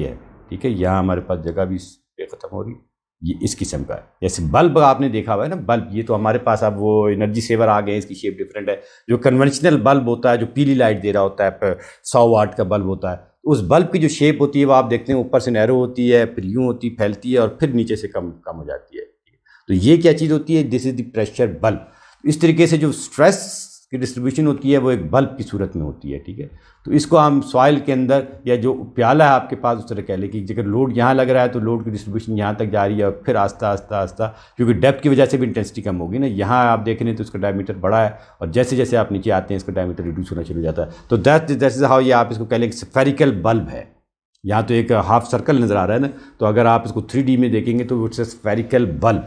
है, ठीक है। यहाँ हमारे पास जगह भी ख़त्म हो रही है, ये इस किस्म का है। जैसे बल्ब आपने देखा हुआ है ना, बल्ब, ये तो हमारे पास अब वो एनर्जी सेवर आ गए हैं, इसकी शेप डिफरेंट है। जो कन्वेंशनल बल्ब होता है, जो पीली लाइट दे रहा होता है, 100 वाट का बल्ब होता है, उस बल्ब की जो शेप होती है वो आप देखते हैं ऊपर से नैरो होती है, फिर यूँ होती, फैलती है और फिर नीचे से कम कम हो जाती है। तो ये क्या चीज़ होती है? This is the pressure bulb. इस तरीके से जो स्ट्रेस की डिस्ट्रीब्यूशन होती है वो एक बल्ब की सूरत में होती है, ठीक है। तो इसको हम सॉइल के अंदर, या जो प्याला है आपके पास, उस तरह कह लें कि अगर लोड यहाँ लग रहा है तो लोड की डिस्ट्रीब्यूशन यहाँ तक जा रही है और फिर आस्ता आस्ता आस्ता, क्योंकि डेप्थ की वजह से भी इंटेंसिटी कम होगी ना। यहाँ आप देख रहे हैं तो इसका डायमीटर बड़ा है और जैसे जैसे आप नीचे आते हैं इसका डायमीटर रिड्यूस होना शुरू हो जाता है। तो दैट इज हाउ, ये आप इसको कह लें स्फेरिकल बल्ब है। यहाँ तो एक हाफ सर्कल नज़र आ रहा है ना, तो अगर आप इसको 3D में देखेंगे तो इट्स स्फेरिकल बल्ब,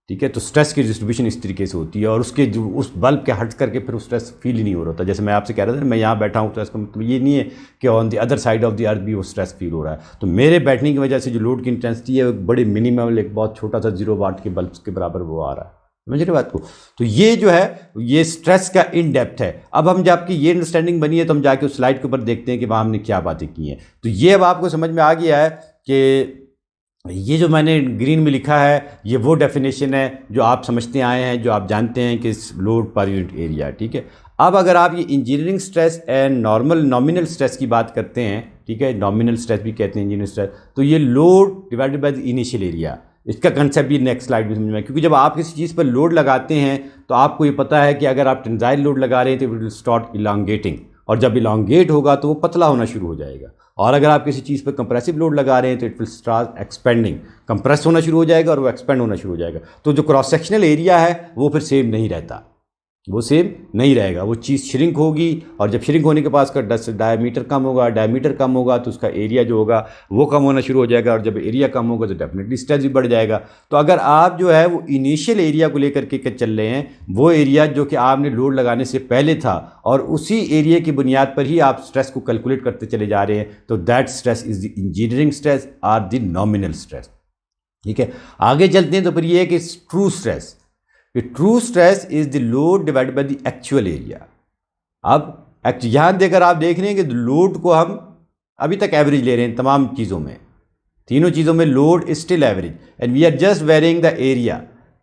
ठीक है। तो स्ट्रेस की डिस्ट्रीब्यूशन इस तरीके से होती है और उसके जो उस बल्ब के हट करके फिर उस स्ट्रेस फील ही नहीं हो रहा था। जैसे मैं आपसे कह रहा था, मैं यहाँ बैठा हूँ तो इसका मतलब ये नहीं है कि on the other side of the earth भी वो स्ट्रेस फील हो रहा है। तो मेरे बैठने की वजह से जो लोड की इंटेंसिटी है वो बड़े मिनिमम, एक बहुत छोटा सा 0 वाट के बल्ब के बराबर वो आ रहा है। समझ रहे बात को? तो ये जो है ये स्ट्रेस का इन डेप्थ है। अब हम जबकि ये अंडरस्टैंडिंग बनी है तो हम जाके उस स्लाइड के ऊपर देखते हैं कि वहाँ हमने क्या बातें की हैं। तो ये अब आपको समझ में आ गया है कि ये जो मैंने ग्रीन में लिखा है ये वो डेफिनेशन है जो आप समझते आए हैं, जो आप जानते हैं कि लोड पर यूनिट एरिया, ठीक है। अब अगर आप ये engineering stress and nominal stress की बात करते हैं, ठीक है, नॉमिनल स्ट्रेस भी कहते हैं इंजीनियरिंग स्ट्रेस, तो ये load divided by the initial area, इसका कंसेप्ट भी नेक्स्ट स्लाइड में समझ में। क्योंकि जब आप किसी चीज़ पर लोड लगाते हैं तो आपको ये पता है कि अगर आप टेंसाइल लोड लगा रहे हैं तो इट विल स्टार्ट इलांगेटिंग, और जब इलांगेट होगा तो वो पतला होना शुरू हो जाएगा। और अगर आप किसी चीज़ पर कंप्रेसिव लोड लगा रहे हैं तो it will start expanding, compress होना शुरू हो जाएगा और वो एक्सपेंड होना शुरू हो जाएगा। तो जो क्रॉस सेक्शनल एरिया है वो फिर सेम नहीं रहता, वो सेम नहीं रहेगा, वो चीज़ श्रिंक होगी। और जब श्रिंक होने के पास का डायमीटर कम होगा, डायमीटर कम होगा तो उसका एरिया जो होगा वो कम होना शुरू हो जाएगा, और जब एरिया कम होगा तो डेफिनेटली स्ट्रेस भी बढ़ जाएगा। तो अगर आप जो है वो इनिशियल एरिया को लेकर के चल रहे हैं, वो एरिया जो कि आपने लोड लगाने से पहले था, और उसी एरिया की बुनियाद पर ही आप स्ट्रेस को कैलकुलेट करते चले जा रहे हैं, तो that stress is the engineering stress और द नॉमिनल स्ट्रेस, ठीक है। आगे चलते हैं तो फिर ये है कि true stress. True stress is the load divided by the actual area. अब यहाँ देकर आप देख रहे हैं कि लोड को हम अभी तक एवरेज ले रहे हैं तमाम चीज़ों में, तीनों चीज़ों में load is still average and we are just varying the area.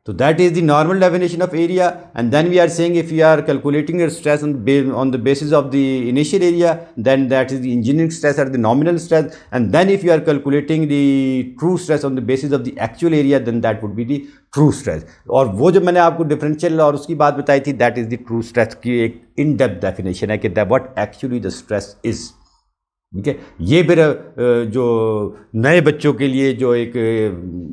So that is the normal definition of area, and then we are saying if we are calculating the stress on the basis of the initial area, then that is the engineering stress or the nominal stress, and then if you are calculating the true stress on the basis of the actual area, then that would be the true stress. और वो जो मैंने आपको differential और उसकी बात बताई थी, that is the true stress की एक in depth definition है कि what actually the stress is, ठीक है। ये फिर जो नए बच्चों के लिए जो एक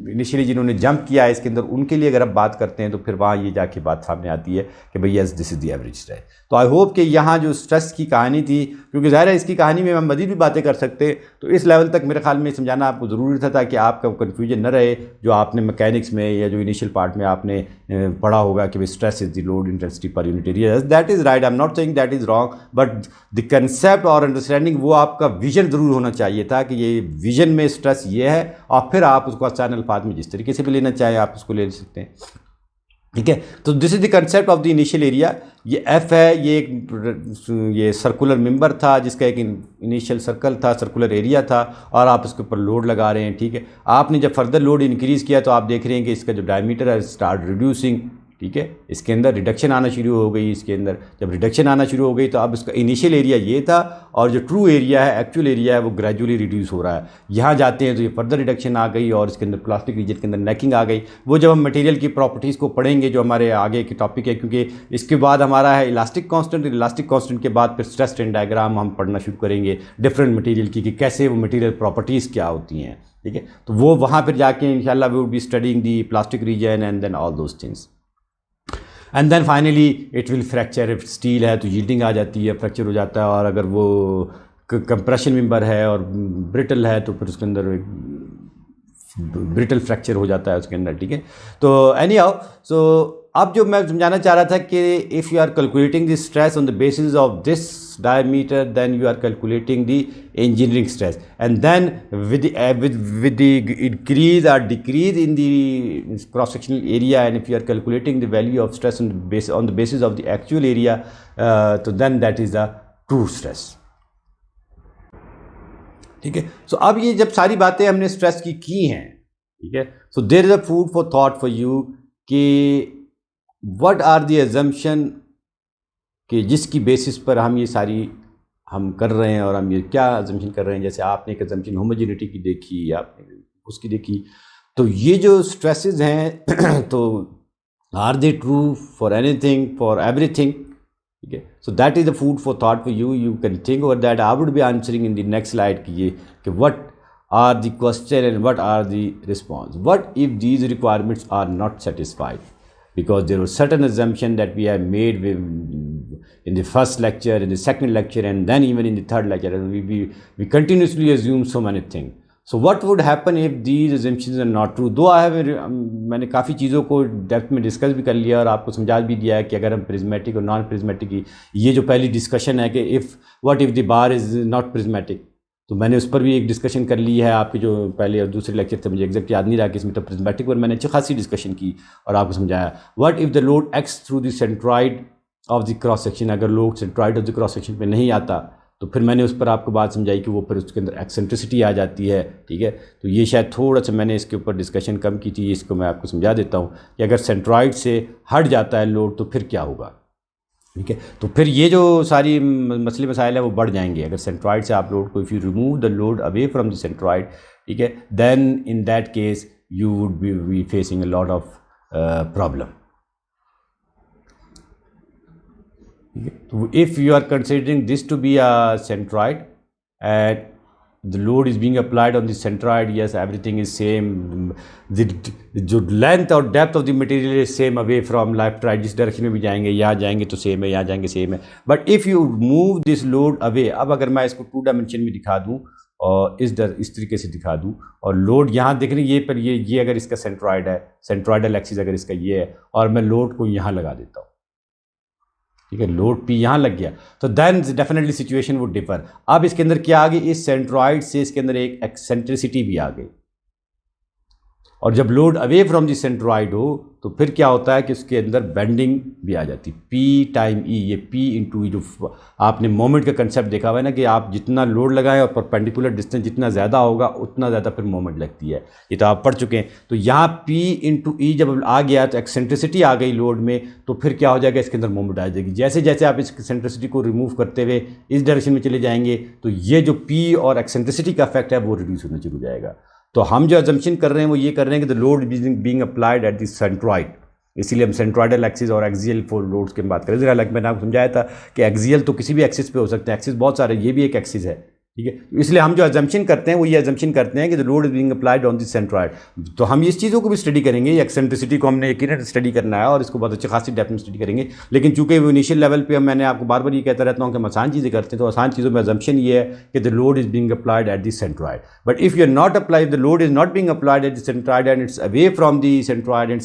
इनिशियली जिन्होंने जंप किया है इसके अंदर, उनके लिए अगर आप बात करते हैं तो फिर वहाँ ये जाके बात सामने आती है कि भाई yes this is the average stress. तो आई होप कि यहाँ जो स्ट्रेस की कहानी थी, क्योंकि ज़ाहिर है इसकी कहानी में हम मज़ीद भी बातें कर सकते, तो इस लेवल तक मेरे ख्याल में समझाना आपको ज़रूरी था ताकि आपका कन्फ्यूजन न रहे जो आपने मैकेनिक्स में या जो इनिशियल पार्ट में आपने पढ़ा होगा कि भाई stress is the load intensity पर unit area. That is right, I am not saying that is wrong, but the concept और अंडरस्टैंडिंग वो आपका विजन ज़रूर होना चाहिए था कि ये विजन में स्ट्रेस ये है, और फिर आप उसको आसान अल्फाज में जिस तरीके से भी लेना चाहें आप उसको ले सकते हैं, ठीक है। तो this is the concept of the initial area. ये एफ है, ये सर्कुलर मेंबर था जिसका एक इनिशियल सर्कल था, सर्कुलर एरिया था, और आप इसके ऊपर लोड लगा रहे हैं, ठीक है। आपने जब फर्दर लोड इंक्रीज़ किया तो आप देख रहे हैं कि इसका जो डायमीटर है स्टार्ट रिड्यूसिंग, ठीक है। इसके अंदर रिडक्शन आना शुरू हो गई, इसके अंदर जब रिडक्शन आना शुरू हो गई तो अब इसका इनिशियल एरिया ये था, और जो ट्रू एरिया है, एक्चुअल एरिया है, वो ग्रेजुअली रिड्यूस हो रहा है। यहाँ जाते हैं तो ये फर्दर रिडक्शन आ गई और इसके अंदर प्लास्टिक रीजन के अंदर नेकिंग आ गई। वो जब हम मटेरियल की प्रॉपर्टीज़ को पढ़ेंगे जो हमारे आगे की टॉपिक है, क्योंकि इसके बाद हमारा है इलास्टिक कांस्टेंट, इलास्टिक कांस्टेंट के बाद फिर स्ट्रेस स्ट्रेन डायग्राम हम पढ़ना शुरू करेंगे डिफरेंट मटेरियल की, कि कैसे वो मटेरियल प्रॉपर्टीज़ क्या होती हैं, ठीक है। तो वो वहाँ फिर जाके इंशाल्लाह we would be studying the plastic region and then all those things. And then finally it will fracture. If steel है तो यील्डिंग आ जाती है, फ्रैक्चर हो जाता है, और अगर वो कंप्रेशन मेंबर है और ब्रिटल है तो फिर उसके अंदर एक ब्रिटल फ्रैक्चर हो जाता है उसके अंदर, ठीक है। तो एनी हाउ, सो अब जो मैं समझाना चाह रहा था कि if you are calculating the stress on the basis of this diameter, then you are calculating the engineering stress, and then with the increase or decrease in the cross sectional area, and if you are calculating the value of stress on the basis of the actual area, so then that is the true stress, ठीक है। सो अब ये जब सारी बातें हमने stress की हैं, ठीक है, so there is a food for thought for you कि व्हाट आर द अजम्पशन कि जिसकी बेसिस पर हम ये सारी हम कर रहे हैं, और हम ये क्या अजम्पशन कर रहे हैं। जैसे आपने एक अजम्पशन होमोजेनिटी की देखी, आपने उसकी देखी, तो ये जो स्ट्रेसेस हैं तो are they true for anything, for everything, ठीक है। So that is the food for thought for you, you can think over that. I would be answering in the next slide कि ये कि what are the question and what are the response. What if these requirements are not satisfied, because there was certain assumption that we have made in the first lecture, in the second lecture, and then even in the third lecture. We continuously assume so many things. So what would happen if these assumptions are not true? Though I have मैंने काफ़ी चीज़ों को depth में discuss भी कर लिया और आपको समझा भी दिया है कि अगर हम प्रिज्मेटिक और नॉन प्रिज्मेटिक की ये जो पहली डिस्कशन है कि what if the bar is not prismatic, तो मैंने उस पर भी एक डिस्कशन कर ली है। आपके जो पहले और दूसरे लेक्चर थे, मुझे एग्जैक्ट याद नहीं रहा कि इसमें तो प्रिज्मेटिक पर मैंने अच्छी खासी डिस्कशन की और आपको समझाया। What if the load x through the centroid of the cross section, अगर load centroid of the cross section पे नहीं आता, तो फिर मैंने उस पर आपको बात समझाई कि वो फिर उसके अंदर एक्सेंट्रिसिटी आ जाती है, ठीक है। तो ये शायद थोड़ा सा मैंने इसके ऊपर डिस्कशन कम की थी, इसको मैं आपको समझा देता हूँ कि अगर सेंट्रॉइड से हट जाता है लोड तो फिर क्या होगा, ठीक है। तो फिर ये जो सारी मसले मसाइल है वो बढ़ जाएंगे अगर सेंट्रॉइड से आप लोड को, if you remove the load away from the centroid, ठीक है, then in that case you would be facing a lot of problem. तो if you are considering this to be a centroid and the load is being applied on the centroid, yes, everything is same, the length और depth of the material is same away from left right, जिस direction में भी जाएंगे, यहाँ जाएंगे तो same है, यहाँ जाएंगे सेम है। But if you move this load away, अब अगर मैं इसको 2 डायमेंशन में दिखा दूँ और इस तरीके से दिखा दूँ, और लोड यहाँ देख रहे हैं ये पर, ये अगर इसका सेंट्रॉइड है, सेंट्रॉइडल एक्सिस अगर इसका ये है, और मैं लोड को यहाँ लगा देता हूँ, ठीक है, लोड पी यहाँ लग गया, तो then definitely situation would differ. अब इसके अंदर क्या आ गई, इस सेंट्रॉइड से इसके अंदर एक एक्सेंट्रिसिटी भी आ गई, और जब load away from the centroid हो तो फिर क्या होता है कि उसके अंदर बेंडिंग भी आ जाती है, पी टाइम ई, ये पी इंटू ई, जो आपने मोमेंट का कंसेप्ट देखा हुआ है ना कि आप जितना लोड लगाएं और परपेंडिकुलर डिस्टेंस जितना ज़्यादा होगा उतना ज़्यादा फिर मोमेंट लगती है, ये तो आप पढ़ चुके हैं। तो यहाँ पी इंटू ई जब आ गया तो एक्सेंट्रिसिटी आ गई लोड में, तो फिर क्या हो जाएगा, इसके अंदर मोमेंट आ जाएगी। जैसे जैसे आप इस एक्सेंट्रिसिटी को रिमूव करते हुए इस डायरेक्शन में चले जाएंगे तो ये जो पी और एक्सेंट्रिसिटी का इफेक्ट है वो रिड्यूस होना शुरू हो जाएगा। तो हम जो अजम्पशन कर रहे हैं वो ये कर रहे हैं कि the load being applied at the centroid, इसीलिए हम सेंट्रॉइडल एक्सिस और एक्सियल फोर लोड्स की बात करें। जरा मैंने आपको समझाया था कि एक्सियल तो किसी भी एक्सिस पे हो सकते हैं, एक्सिस बहुत सारे, ये भी एक एक्सिस है, ठीक है। इसलिए हम जो अजम्पशन करते हैं वो ये अजम्पशन करते हैं कि the load is being applied on the centroid. तो हम इस चीज़ों को भी स्टडी करेंगे, एक्सेंट्रिसिटी को हमने यकीनन स्टडी करना है और इसको बहुत अच्छी खासी डेप्थ में स्टडी करेंगे। लेकिन चूंकि वो इनिशियल लेवल पे मैंने आपको बार बार ये कहता रहता हूँ कि हम आसान चीज़ें करते हैं, तो आसान चीज़ों में अजम्पशन ये है कि the load is being applied at the centroid. But if you are not applied, the load is not being applied at the centroid and it's away from the centroid and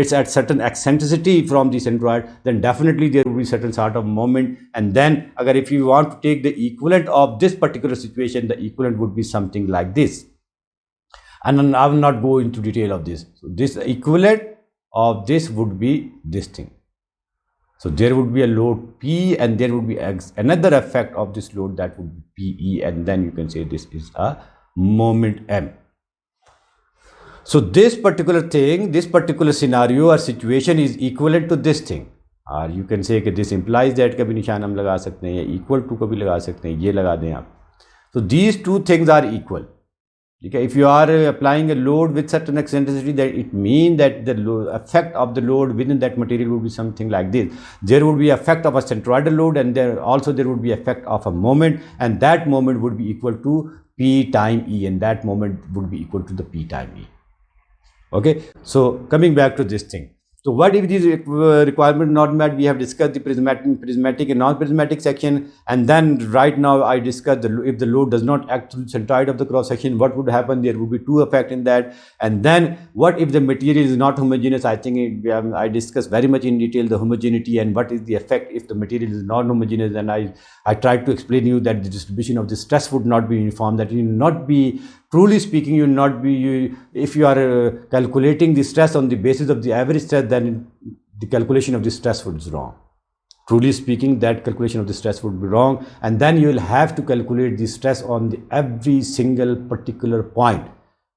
it's at certain eccentricity from the centroid, then definitely there will be certain sort of moment. And then agar if you want to take the equivalent of this particular situation, the equivalent would be something like this, and I will not go into detail of this. So this equivalent of this would be this thing. So there would be a load P and there would be another effect of this load that would be PE, and then you can say this is a moment M. So this particular thing, this particular scenario or situation is equivalent to this thing, or you can say that this implies that का भी निशान हम लगा सकते हैं, या equal to का भी लगा सकते हैं, ये लगा दें आप। So these two things are equal, ठीक है। If you are applying a load with certain eccentricity, that it means that the effect of the load within that material would be something like this. There would be effect of a centroidal load, and there would be effect of a moment, and that moment would be equal to P time E, and that moment would be equal to the P time E. Okay, so coming back to this thing, so what if these requirements not met? We have discussed the prismatic and non-prismatic section, and then right now I discussed if the load does not act through the centroid of the cross section, what would happen? There would be two effects in that. And then what if the material is not homogeneous? I think I discussed very much in detail the homogeneity and what is the effect if the material is non-homogeneous. And I tried to explain you that the distribution of the stress would not be uniform, that you will not be, truly speaking, you will not be, if you are calculating the stress on the basis of the average stress, then the calculation of the stress would is wrong. truly speaking, that calculation of the stress would be wrong, and then you will have to calculate the stress on the every single particular point.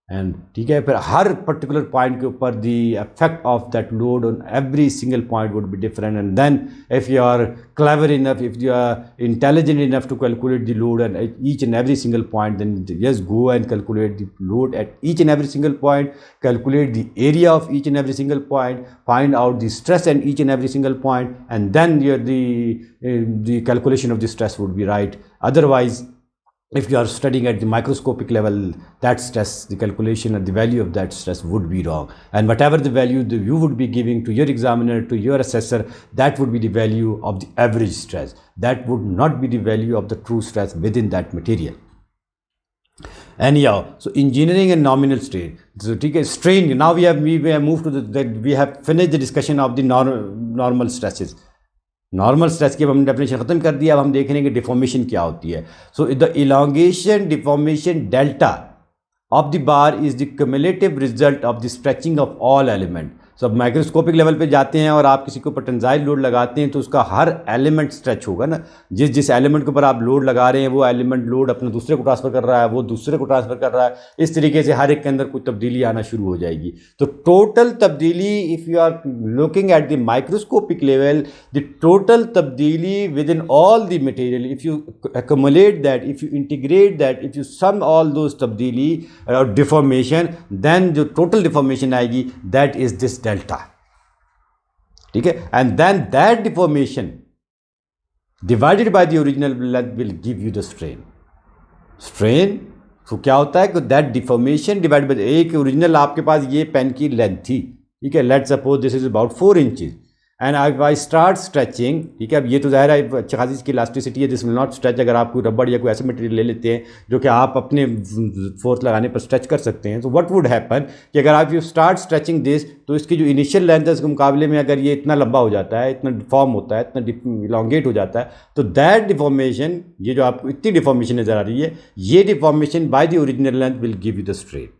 And ठीक है, फिर हर particular point के ऊपर the effect of that load on every single point would be different. And then if you are clever enough, if you are intelligent enough to calculate the load at each and every single point, then just go and calculate the load at each and every single point, calculate the area of each and every single point, find out the stress at each and every single point, and then the calculation of the stress would be right. Otherwise, if you are studying at the microscopic level, that stress, the calculation and the value of that stress would be wrong. And whatever the value you would be giving to your examiner, to your assessor, that would be the value of the average stress. That would not be the value of the true stress within that material. Anyhow, so engineering and nominal strain. So strain, now we have moved to we have finished the discussion of the normal stresses. Normal stress की अब हमने definition ख़त्म कर दिया. अब हम देख रहे हैं कि डिफॉर्मेशन क्या होती है. So the elongation deformation delta of the bar is the cumulative result of the stretching of all element. So अब माइक्रोस्कोपिक लेवल पे जाते हैं और आप किसी के ऊपर टेंसाइल लोड लगाते हैं तो उसका हर एलिमेंट स्ट्रेच होगा ना. जिस एलिमेंट के ऊपर आप लोड लगा रहे हैं वो एलिमेंट लोड अपने दूसरे को ट्रांसफर कर रहा है, वो दूसरे को ट्रांसफर कर रहा है. इस तरीके से हर एक के अंदर कुछ तब्दीली आना शुरू हो जाएगी. तो टोटल तब्दीली, if you are looking at the microscopic level, the total तब्दीली within all the material, if you accumulate that, if you integrate that, if you sum all those तब्दीली और डिफॉर्मेशन, देन जो total deformation आएगी that is this delta. ठीक है, and then that deformation divided by the original length will give you the strain. Strain तो क्या होता है कि दैट डिफॉर्मेशन डिवाइडेड बाय, एक ओरिजिनल आपके पास ये पेन की लेंथ थी, ठीक है, let's suppose this is about 4 inches and I start stretching. ठीक है, अब ये तो ज़ाहिर है अच्छी खासी इसकी इलास्टिसिटी है, दिस विल नॉट स्ट्रेच. अगर आप कोई रबड़ या कोई ऐसे मटेरियल ले लेते हैं जो कि आप अपने फोर्स लगाने पर स्ट्रेच कर सकते हैं, तो व्हाट वुड हैपन कि अगर आप यू स्टार्ट स्ट्रेचिंग दिस, तो इसकी जो इनिशियल लेंथ है उसके मुकाबले में अगर ये इतना लंबा हो जाता है, इतना डिफॉर्म होता है, इतना इलांगेट हो जाता है, तो दैट डिफॉर्मेशन, ये जो आपको इतनी डिफॉर्मेशन नज़र आ रही है, ये deformation by the original length will give you the strain.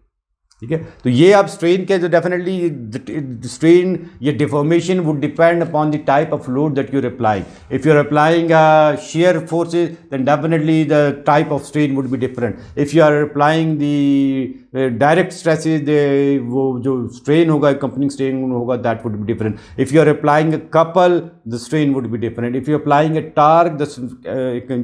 ठीक है, तो ये आप स्ट्रेन के जो डेफिनेटली स्ट्रेन, ये deformation would depend upon the type of load that you are applying. If you are applying shear forces, then definitely the type of strain would be different. If you are applying the direct stresses, वो जो strain होगा, accompanying strain होगा, that would be different. If you are applying a couple, the strain would be different. If you are applying a torque, the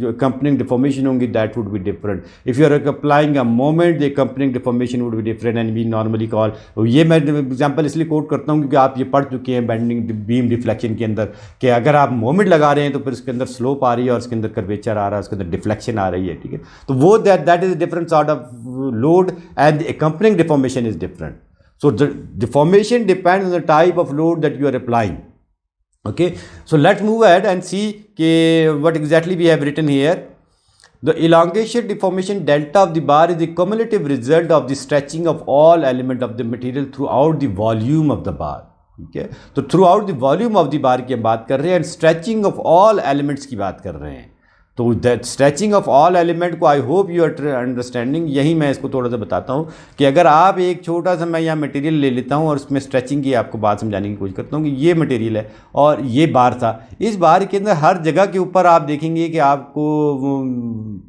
जो accompanying deformation होंगी, that would be different. If you are applying a moment, the accompanying deformation would be different. And we normally call, ये मैं example इसलिए coat करता हूँ क्योंकि आप ये पढ़ चुके हैं बेंडिंग बीम डिफ्लेक्शन के अंदर, कि अगर आप मोमेंट लगा रहे हैं तो फिर उसके अंदर स्लोप आ रही है और उसके अंदर कर्वेचर आ रहा है, उसके अंदर डिफ्लेक्शन आ रही है. ठीक है, तो वो that is different sort of load and the accompanying deformation is different. So the deformation depends on the type of load that you are applying. Okay, so let's move ahead and see what exactly we have written here. The elongation deformation delta of the bar is the cumulative result of the stretching of all element of the material throughout the volume of the bar. ठीक है, तो throughout the volume of the bar की हम बात कर रहे हैं, and stretching of all elements की बात कर रहे हैं. तो that stretching of all element को I hope you are understanding. यही मैं इसको थोड़ा सा बताता हूँ कि अगर आप एक छोटा सा, मैं यहाँ मटेरियल ले लेता हूँ और उसमें स्ट्रेचिंग की आपको बात समझाने की कोशिश करता हूँ कि ये मटेरियल है और ये बार था. इस बार के अंदर हर जगह के ऊपर आप देखेंगे कि आपको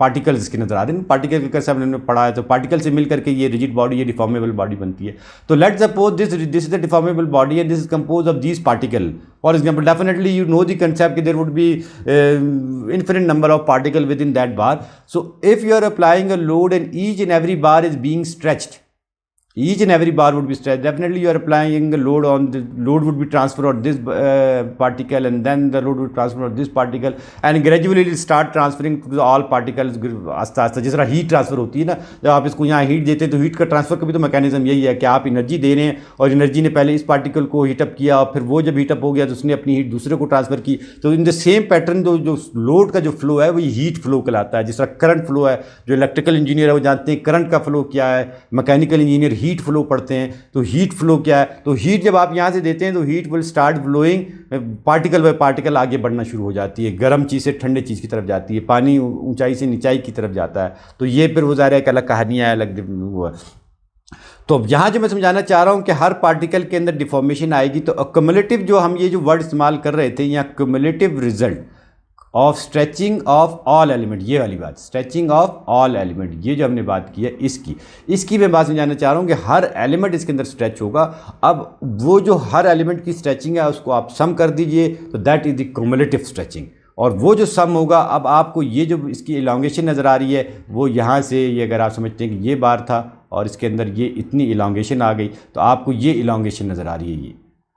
पार्टिकल्स इसके नज़र आ रहे हैं. पार्टिकल के कैसे हमने पढ़ा है, तो पार्टिकल से मिल करके ये रिजिड बॉडी, ये डिफॉर्मेबल बॉडी बनती है. तो let's suppose this is the deformable body and this is compose of these particle. For example, definitely you know the concept, there would be infinite number of particle within that bar. So if you are applying a load and each and every bar is being stretched, each and every bar would be stretched, definitely you are applying a load on the load would be transferred on this particle, and then the load would transfer on this particle, and gradually it will start transferring to all particles आस्ता आस्ता. जिस तरह heat transfer होती है ना, जब आप इसको यहाँ हीट देते हैं तो हीट का ट्रांसफर का भी तो मैकेनिज्म यही है कि आप एनर्जी दे रहे हैं और एनर्जी ने पहले इस पार्टिकल को हीटअप किया और फिर वो जब हीटअप हो गया तो उसने अपनी हीट दूसरे को ट्रांसफर की. तो इन द सेम पैटर्न जो लोड का जो फ्लो है वही हीट फ्लो कहलाता है. जिस तरह करंट फ्लो है, जो इलेक्ट्रिकल इंजीनियर है वो जानते हैं करंट का फ्लो क्या है, मैकेनिकल इंजीनियर हीट फ्लो पढ़ते हैं. तो हीट फ्लो क्या है, तो हीट जब आप यहाँ से देते हैं तो heat will start flowing, particle by particle आगे बढ़ना शुरू हो जाती है, गर्म चीज़ से ठंडे चीज़ की तरफ जाती है, पानी ऊंचाई से नीचाई की तरफ जाता है. तो ये फिर वो ज़ाहिर है एक अलग कहानी है, अलग वो है. तो अब यहाँ जो मैं समझाना चाह रहा हूँ कि हर पार्टिकल के अंदर डिफॉर्मेशन आएगी, तो क्युमुलेटिव जो हम ये जो वर्ड इस्तेमाल कर रहे थे यहाँ, cumulative result of stretching of all element, ये वाली बात, स्ट्रेचिंग ऑफ ऑल एलिमेंट, ये जो हमने बात की है इसकी मैं बात समझाना चाह रहा हूँ कि हर एलिमेंट इसके अंदर स्ट्रेच होगा। अब वो जो हर एलिमेंट की स्ट्रेचिंग है उसको आप सम कर दीजिए, तो that is the cumulative stretching. और वो जो सम होगा, अब आपको ये जो इसकी इलांगेशन नज़र आ रही है वो यहाँ से, ये अगर आप समझते हैं कि ये बार था और इसके अंदर ये इतनी इलांगेशन आ गई, तो आपको ये इलांगेशन नज़र आ रही है ये।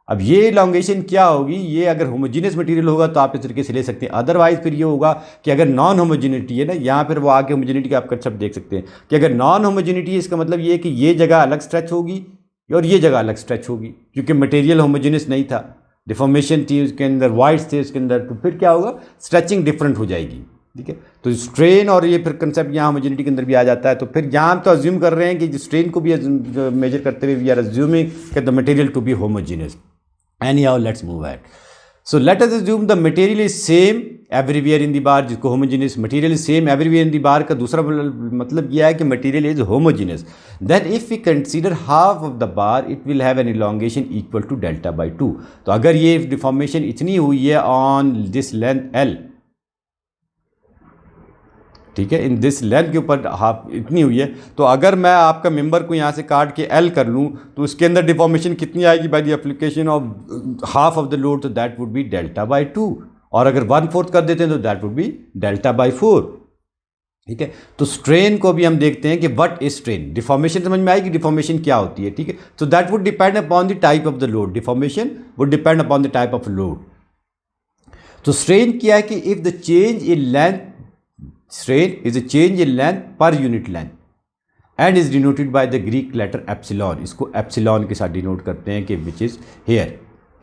अब ये इलांगेशन क्या होगी, ये अगर होमोजीनियस मटेरियल होगा तो आप इस तरीके से ले सकते हैं, अदरवाइज फिर ये होगा कि अगर नॉन होमोजिनिटी है ना, यहाँ पर वो आके होमोजिनिटी का आप कंसेप्ट देख सकते हैं कि अगर नॉन होमोजिनिटी है, इसका मतलब ये है कि ये जगह अलग स्ट्रेच होगी और ये जगह अलग स्ट्रेच होगी, क्योंकि मटेरियल होमोजीनियस नहीं था, डिफॉर्मेशन थी उसके अंदर, वाइड्स थे उसके अंदर, तो फिर क्या होगा, स्ट्रेचिंग डिफरेंट हो जाएगी। ठीक है, तो स्ट्रेन और ये फिर कंसेप्ट यहाँ होमोजेनिटी के अंदर भी आ जाता है। तो फिर यहाँ हम तो अज्यूम कर रहे हैं कि स्ट्रेन को भी मेजर करते हुए वी आर अज्यूमिंग कि the material to be homogeneous. Anyhow, let's move ahead. So let us assume the material is same everywhere in the bar, जिसको homogeneous material is same everywhere in the bar का दूसरा मतलब यह है कि material is homogeneous. Then if we consider half of the bar, it will have an elongation equal to delta by 2. तो अगर ये deformation इतनी हुई है on this length L, ठीक है, इन दिस लेंथ के ऊपर हाफ इतनी हुई है, तो अगर मैं आपका मेंबर को यहाँ से काट के एल कर लूँ तो उसके अंदर डिफॉर्मेशन कितनी आएगी by the application of half of the load, तो that would be delta by 2, और अगर 1/4 कर देते हैं तो that would be delta by 4। ठीक है, तो स्ट्रेन को भी हम देखते हैं कि व्हाट इज स्ट्रेन, डिफॉर्मेशन समझ में आएगी, डिफॉर्मेशन क्या होती है। ठीक है, तो that would depend upon the type of the load, deformation would depend upon the type of load. तो स्ट्रेन क्या है कि if the change in length, strain is a change in length per unit length and is denoted by the Greek letter epsilon, इसको epsilon के साथ denote करते हैं कि which is here,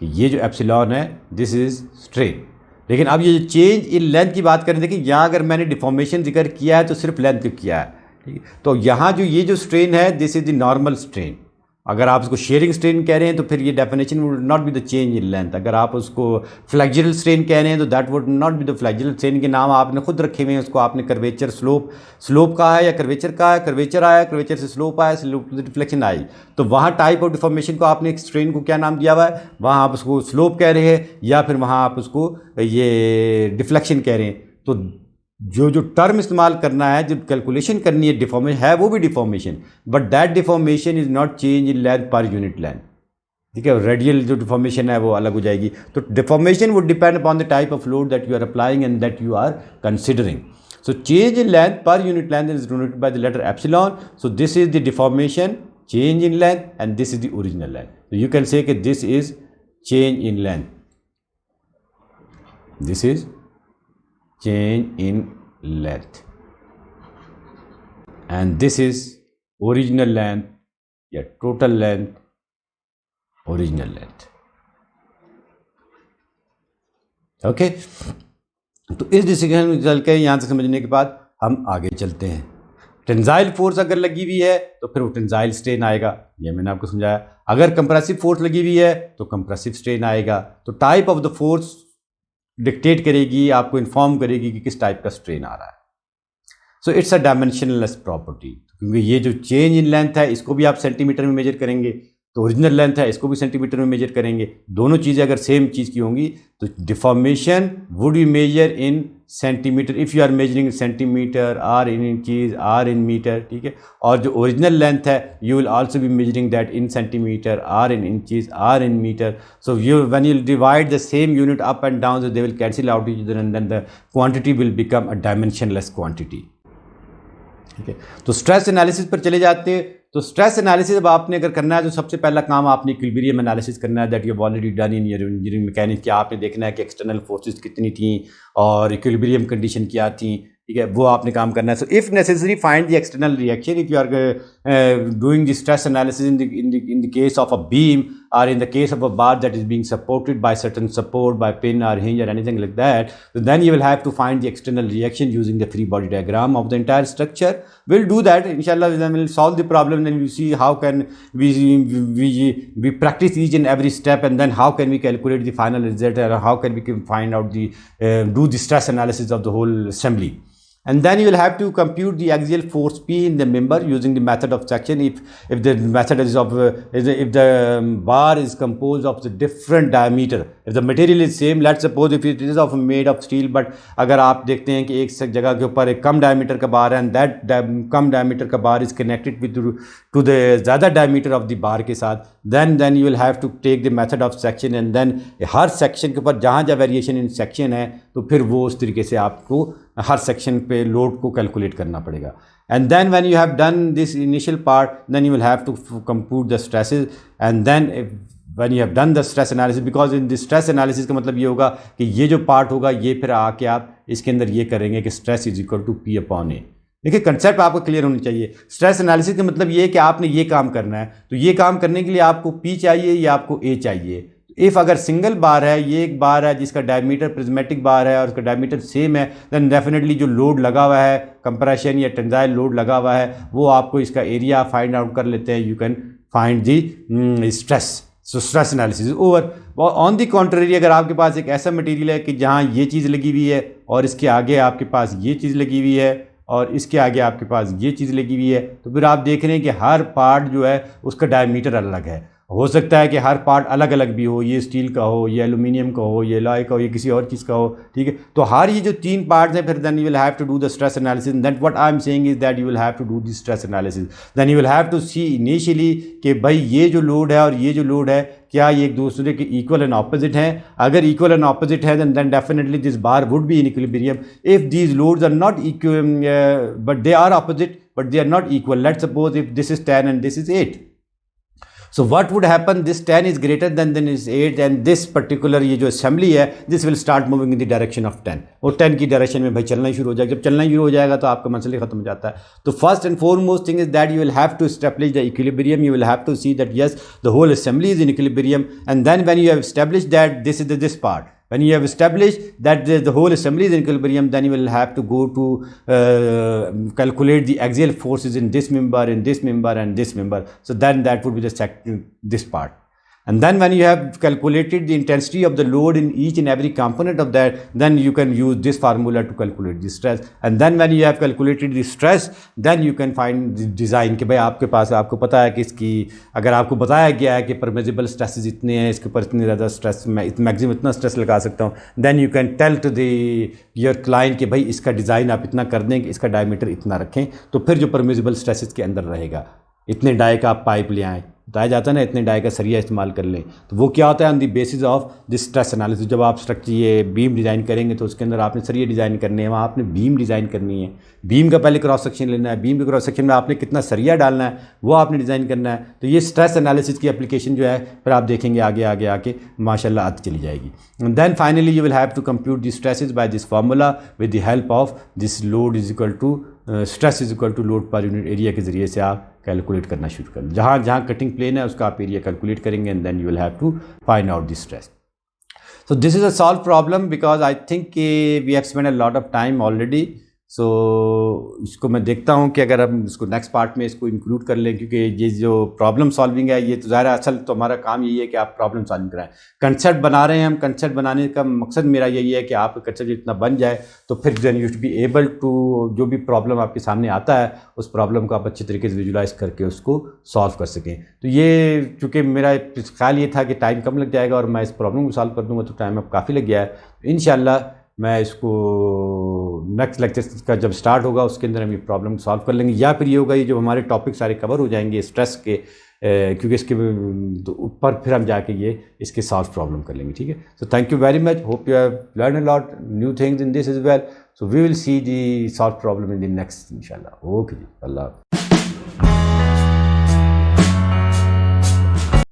कि ये जो epsilon है this is strain। लेकिन अब ये जो चेंज इन लेंथ की बात करें, देखिए यहाँ अगर मैंने डिफॉर्मेशन जिक्र किया है तो सिर्फ लेंथ को किया है। ठीक है, तो यहाँ जो ये जो स्ट्रेन है this is the normal strain. अगर आप उसको शेयरिंग स्ट्रेन कह रहे हैं तो फिर ये definition would not be the change in length. अगर आप उसको फ्लैक्चरल स्ट्रेन कह रहे हैं तो that would not be the flexural strain, के नाम आपने खुद रखे हुए हैं, उसको आपने कर्वेचर स्लोप कहा है या कर्वेचर कहा है, कर्वेचर आया, कर्वेचर से स्लोप आया, स्लोप से डिफ्लेक्शन आई, तो वहाँ टाइप ऑफ डिफॉर्मेशन को आपने एक स्ट्रेन को क्या नाम दिया हुआ है, वहाँ आप उसको स्लोप कह रहे हैं या फिर वहाँ आप उसको ये डिफ्लेक्शन कह रहे हैं। तो जो टर्म इस्तेमाल करना है, जो कैलकुलेशन करनी है डिफॉर्मेशन है वो भी deformation, but that deformation is not change in length per unit length. ठीक है, रेडियल जो डिफॉर्मेशन है वो अलग हो जाएगी। तो deformation would depend upon the type of load that you are applying and that you are considering. So change in length per unit length is denoted by the letter epsilon. So this is the deformation, change in length, and this is the original length. So you can say कि this is change in length. This is change in length. And this is original length या total length, original length. Okay, तो इस discussion में चल के यहाँ से समझने के बाद हम आगे चलते हैं। टेंसाइल फोर्स अगर लगी हुई है तो फिर वो टेंसाइल स्ट्रेन आएगा, ये मैंने आपको समझाया। अगर कंप्रेसिव फोर्स लगी हुई है तो कंप्रेसिव स्ट्रेन आएगा। तो type of the force dictate करेगी, आपको इन्फॉर्म करेगी कि किस टाइप का स्ट्रेन आ रहा है। So it's a dimensionless property, क्योंकि ये जो चेंज इन लेंथ है इसको भी आप सेंटीमीटर में मेजर करेंगे, तो ओरिजिनल लेंथ है इसको भी सेंटीमीटर में मेजर करेंगे। दोनों चीज़ें अगर सेम चीज़ की होंगी तो deformation would be measure in centimetre if you are measuring centimetre, or in inches, or in metre. ठीक है, और जो ओरिजिनल लेंथ है you will also be measuring that in centimetre, or in inches, or in metre. So you when you divide the same unit up and down, they will cancel out each other and then the quantity will become a dimensionless quantity. ठीक है, तो stress analysis पर चले जाते हैं। तो stress analysis अब आपने अगर करना है तो सबसे पहला काम आपने इक्विलिब्रियम एनालिसिस करना है, that you have already done in your engineering mechanics. कि आपने देखना है कि एक्सटर्नल फोर्सेस कितनी थी और इक्विलिब्रियम कंडीशन क्या थी। ठीक है, वो आपने काम करना है। So if necessary find the external reaction if you are doing the stress analysis in the case of a beam or in the case of a bar that is being supported by certain support, by pin or hinge or anything like that, then you will have to find the external reaction using the free body diagram of the entire structure. We'll do that inshallah, then we'll solve the problem, then we'll see how can we practice each and every step, and then how can we calculate the final result, or how can we find out the do the stress analysis of the whole assembly. and then you will have to compute the axial force P in the member using the method of section. If the method is of if the bar is composed of the different diameter, if the material is same, let's suppose if it is of made of steel, but अगर आप देखते हैं कि एक जगह के ऊपर एक कम डायमीटर का बार है and that कम डायमीटर का बार is connected with to the ज़्यादा डायमीटर ऑफ द बार के साथ, then you will have to take the method of section, and then her section के ऊपर जहाँ जहाँ वेरिएशन इन सेक्शन है तो फिर वो उस तरीके से आपको हर सेक्शन पे लोड को कैलकुलेट करना पड़ेगा. And then when you have done this initial part, then you will have to compute the stresses, and then when you have done the stress analysis, because in the stress analysis का मतलब ये होगा कि ये जो part होगा ये फिर आके आप इसके अंदर ये करेंगे कि stress is equal to P upon A. देखिए कंसेप्ट आपको क्लियर होनी चाहिए. स्ट्रेस एनालिसिस का मतलब ये है कि आपने ये काम करना है, तो ये काम करने के लिए आपको पी चाहिए या आपको ए चाहिए. इफ़ अगर सिंगल बार है, ये एक बार है जिसका डायमीटर प्रिज्मेटिक बार है और उसका डायमीटर सेम है, देन डेफिनेटली जो लोड लगा हुआ है, कंप्रेशन या टेंसाइल लोड लगा हुआ है, वो आपको इसका एरिया फाइंड आउट कर लेते हैं. You can find the stress. So stress analysis over. On the contrary, अगर आपके पास एक ऐसा मटेरियल है कि जहाँ ये चीज़ लगी हुई है और इसके आगे आपके पास ये चीज़ लगी हुई है और इसके आगे आपके पास ये चीज़ लगी हुई है, तो फिर आप देख रहे हैं कि हर पार्ट जो है उसका डायमीटर अलग है. हो सकता है कि हर पार्ट अलग अलग भी हो, ये स्टील का हो, ये एल्यूमिनियम का हो, ये लॉय का हो, ये किसी और चीज़ का हो, ठीक है. तो हर ये जो तीन पार्ट्स हैं, फिर then you will have to do the stress analysis. That what I am saying is that you will have to do the stress analysis. Then you will have to see initially कि भाई ये जो load है और ये जो load है क्या ये एक दूसरे के इक्वल एंड ऑपोजिट हैं. अगर इक्वल एंड ऑपोजिट है then definitely this bar would be in equilibrium. If these loads are not equal but they are opposite but they are not equal, let's suppose if this is 10 and this is 8. So what would happen? This 10 is greater than this 8, and this particular ये जो assembly है, this will start moving in the direction of 10. और 10 की direction में भाई चलना ही शुरू हो जाएगा. जब चलना शुरू हो जाएगा तो आपका मसला खत्म हो जाता है. तो first and foremost thing is that you will have to establish the equilibrium. You will have to see that yes the whole assembly is in equilibrium, and then when you have established that this is this part, when you have established that the whole assembly is in equilibrium, then you will have to go to calculate the axial forces in this member, in this member, and this member. So then that would be this part. And then when you have calculated the intensity of the load in each and every component of that, then you can use this formula to calculate the stress. And then when you have calculated the stress, then you can find the design कि भाई आपके पास आपको पता है कि इसकी अगर आपको बताया गया है कि परमिजिबल स्ट्रेसेस इतने हैं, इसके ऊपर इतनी ज़्यादा स्ट्रेस मैं मैक्सिमम इतना स्ट्रेस लगा सकता हूँ, then you can tell to the your client कि भाई इसका डिज़ाइन आप इतना कर दें कि इसका डायमीटर इतना रखें, तो फिर जो परमिजिबल स्ट्रेसेस के अंदर रहेगा, इतने डाई का आप पाइप ले आएँ, बताया जाता है ना, इतने डाई का सरिया इस्तेमाल कर लें. तो वो क्या होता है on the basis of this stress analysis. जब आप स्ट्रक्चर ये बीम डिज़ाइन करेंगे तो उसके अंदर आपने सरिया डिज़ाइन करने हैं, वहाँ आपने बीम डिज़ाइन करनी है. बीम का पहले क्रॉस सेक्शन लेना है, बीम के क्रॉस सेक्शन में आपने कितना सरिया डालना है वो आपने डिज़ाइन करना है. तो ये स्ट्रेस एनालिसिस की एप्लीकेशन जो है फिर आप देखेंगे आगे आगे आके माशाल्लाह आती चली जाएगी. Then finally you will have to compute the stresses by this formula with the help of this load is equal to stress is equal to load per unit area के ज़रिए से आप कैलकुलेट करना शुरू करें. जहाँ जहाँ कटिंग प्लेन है उसका आप एरिया कैलकुलेट करेंगे, and then you will have to find out the stress. So this is a solved problem because I think we have spent a lot of time already. सो इसको मैं देखता हूँ कि अगर हम इसको नेक्स्ट पार्ट में इसको इंक्लूड कर लें, क्योंकि ये जो प्रॉब्लम सॉल्विंग है ये तो ज़ाहिर है असल तो हमारा काम यही है कि आप प्रॉब्लम सॉल्विंग कराएं. कंसेप्ट बना रहे हैं हम, कंसेप्ट बनाने का मकसद मेरा यही है कि आपका कंसेप्ट जितना बन जाए तो फिर then you should be able to जो भी प्रॉब्लम आपके सामने आता है उस प्रॉब्लम को आप अच्छे तरीके से विजुलाइज करके उसको सॉल्व कर सकें. तो ये चूँकि मेरा ख्याल ये था कि टाइम कम लग जाएगा और मैं इस प्रॉब्लम को सॉल्व कर दूँगा, तो टाइम अब काफ़ी लग गया है. इंशाल्लाह मैं इसको नेक्स्ट लेक्चर का जब स्टार्ट होगा उसके अंदर हम ये प्रॉब्लम सॉल्व कर लेंगे, या फिर ये होगा ये जो हमारे टॉपिक सारे कवर हो जाएंगे स्ट्रेस के, क्योंकि इसके ऊपर फिर हम जाके ये इसके सॉल्व प्रॉब्लम कर लेंगे. ठीक है. So thank you very much. Hope you have learn a lot new things in this is well. So we will see the solve problem in the next इंशाल्लाह. ओके जी, अल्लाह.